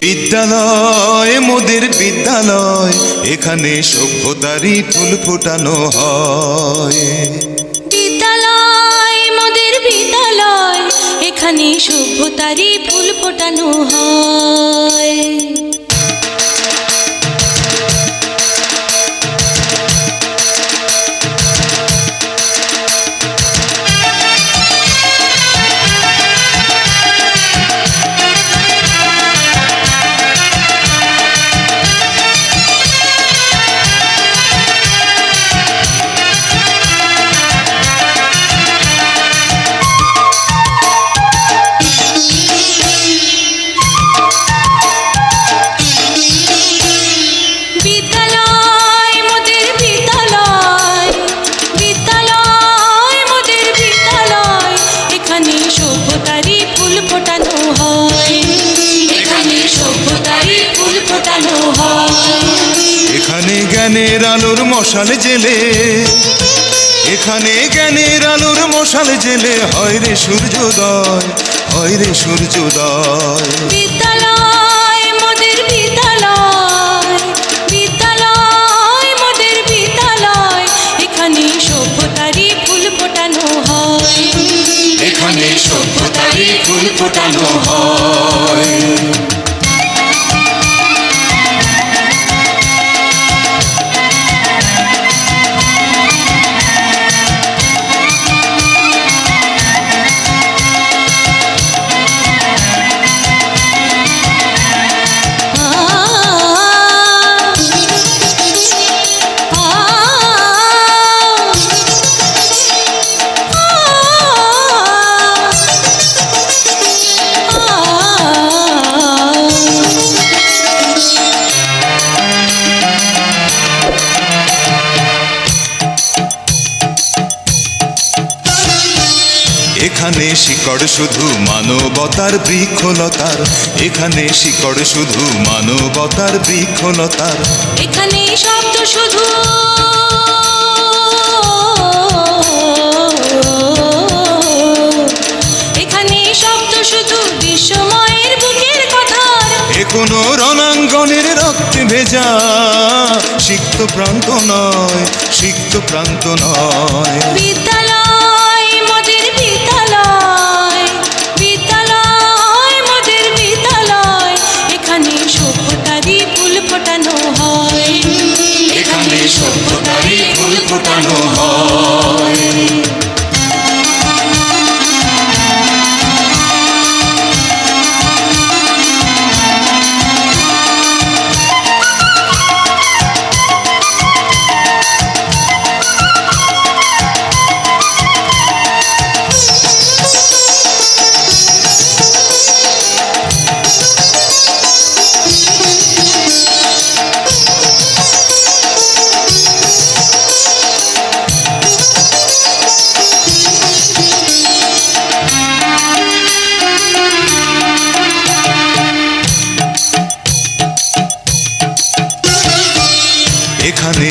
বিদ্যালয় মোদের বিদ্যালয়, এখানে সভ্যতারই ফুল ফোটানো হয়। বিদ্যালয় মোদের বিদ্যালয়, এখানে সভ্যতারই ফুল ফোটানো হয়। এখানে জ্ঞানের আলোর মশাল জেলে, এখানে জ্ঞানের আলোর মশাল জেলে হয় রে সূর্যোদয়, হয় রে সূর্যোদয়। বিদ্যালয় মোদের বিদ্যালয়, বিদ্যালয় মোদের বিদ্যালয়, এখানে সভ্যতারই ফুল ফোটানো হয়। এখানে সভ্যতারই ফুল ফোটানো হয়। এখানে শিকড় শুধু মানবতার বৃক্ষলতার, এখানে শিকড় শুধু মানবতার বৃক্ষলতার। এখানে শব্দ শুধু এখানে শব্দ শুধু বিশ্বময়ের বুকের কথার। এ কোনো রণাঙ্গনের রক্তে ভেজা সিক্ত প্রান্ত নয়, সিক্ত প্রান্ত নয়। বিদ্যালয় মোদের বিদ্যালয়, বিদ্যালয় মোদের বিদ্যালয়, এখানে সভ্যতারই ফুল ফোটানো হয়। এখানে সভ্যতারই ফুল ফোটানো হয়। এখানে